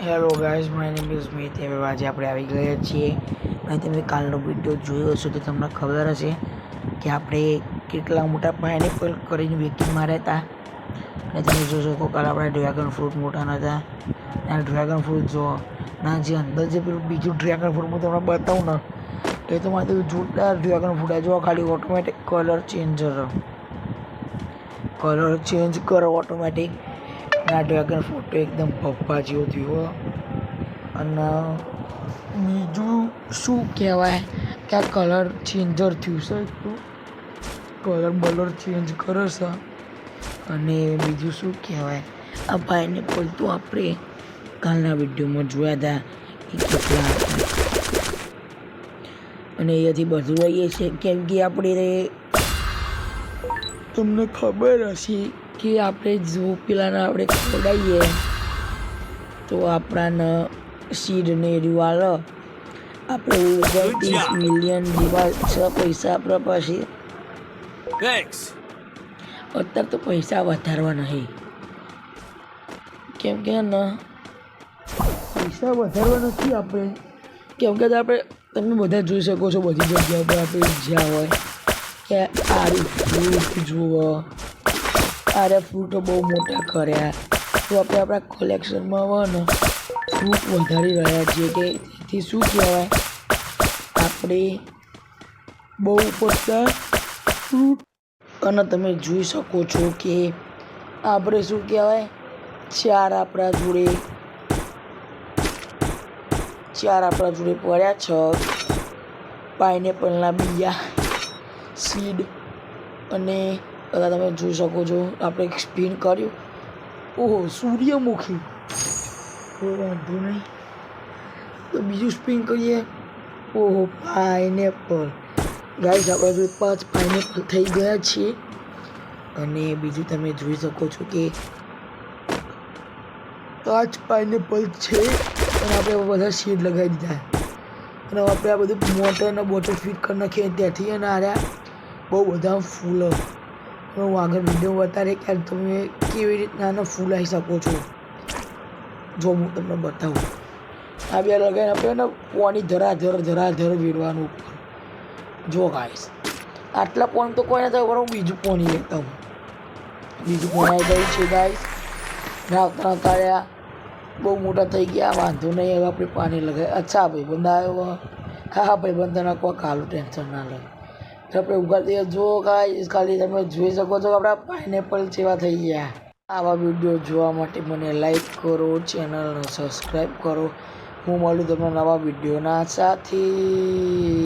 Hello guys, my name is Smit. હવે આજે આપણે આવી ગયા છીએ અને તમે કાલનો વિડીયો જોયો હશો તો તમને ખબર હશે કે આપણે કેટલા મોટા પાઇનેપલ કરીને વેચી માર્યા હતા. અને તમે જોશો તો કાલે આપણે ડ્રેગન ફ્રૂટ મોટા નહોતા. અને ડ્રેગન ફ્રૂટ જો ના જે અંદર જે પેલું બીજું ડ્રેગન ફ્રૂટ હું તમને બતાવું ને એ તો મારે જોરદાર ડ્રેગન ફ્રૂટ આ જો ખાલી ઓટોમેટિક કલર ચેન્જ કરો ઓટોમેટિક. ના ડ્રેગન ફ્રૂટ એકદમ પપ્પા જેવો થયો. અને બીજું શું કહેવાય કે આ કલર ચેન્જર થયું છે, એટલું કલર ચેન્જ કરે છે. અને બીજું શું કહેવાય આ પાઇનેપલ તો આપણે કાલના વિડીયોમાં જોયા હતા એ કેટલા હતા. અને અહીંયાથી બધું આવીએ છીએ કેમ કે આપણે તમને ખબર હશે કે આપણે જો પેલાને આપણે ખવડાવીએ તો આપણાને સીડ ને એરિયું આલે. આપણે 29 મિલિયન જેવા છ પૈસા આપણા પાસે. અત્યારે તો પૈસા વધારવા નહીં કેમ કે ને પૈસા વધારવા નથી આપણે, કેમ કે આપણે તમે બધા જોઈ શકો છો બધી જગ્યા પર આપણે જ્યાં હોય કે આરી ફ્રૂટ જુઓ, આરે ફ્રૂટો બહુ મોટા કર્યા તો આપણે આપણા કલેક્શનમાં હોય ને ફ્રૂટ વધારી રહ્યા છીએ કે તેથી શું કહેવાય આપણે બહુ પડતા ફ્રૂટ. અને તમે જોઈ શકો છો કે આપણે શું કહેવાય ચાર આપણા જોડે પડ્યા છે પાઇનેપલના બીજા સીડ. અને બધા તમે જોઈ શકો છો આપણે એક સ્પિન કર્યું. ઓહો સૂર્યમુખી, વાંધો નહીં તો બીજું સ્પિન કરીએ. ઓહો પાઇનેપલ. ગાઈસ આપણા જોડે 5 પાઇનેપલ થઈ ગયા છે. અને બીજું તમે જોઈ શકો છો કે 5 પાઇનેપલ છે અને આપણે બધા સીડ લગાવી દીધા. અને આપણે આ બધું મોટર અને બોટલ ફિટ કરી નાખીએ ત્યાંથી અને આર્યા બહુ બધા ફૂલો. હું આગળ વિડીયો બતાવે કે તમે કેવી રીતના ફૂલ આવી શકો છો. જો હું તમને બતાવું આ બે લગાવીને આપણે પાણી ધરાધર વેરવાનું ઉપર. જો ગાઈસ આટલા પાણી તો કોઈ નથી, હું બીજું પાણી લેતા હું. બીજું પાણી આવી ગયું છે ગાઈસ. નાખતા કર્યા બહુ મોટા થઈ ગયા, વાંધો નહીં. હવે આપણે પાણી લગાવી. અચ્છા ભાઈ બંધ આવ્યો. હા ભાઈ બંધ ના કોઈ કાલું ટેન્શન ના લે આપણે ઉગાડીએ. જો ગાઈસ ખાલી તમે જોઈ શકો છો કે આપણા પાઇનેપલ જેવા થઈ ગયા. આવા વિડીયો જોવા માટે મને લાઈક કરો, ચેનલને સબસ્ક્રાઈબ કરો. હું મળું તમને નવા વિડીયોના સાથે.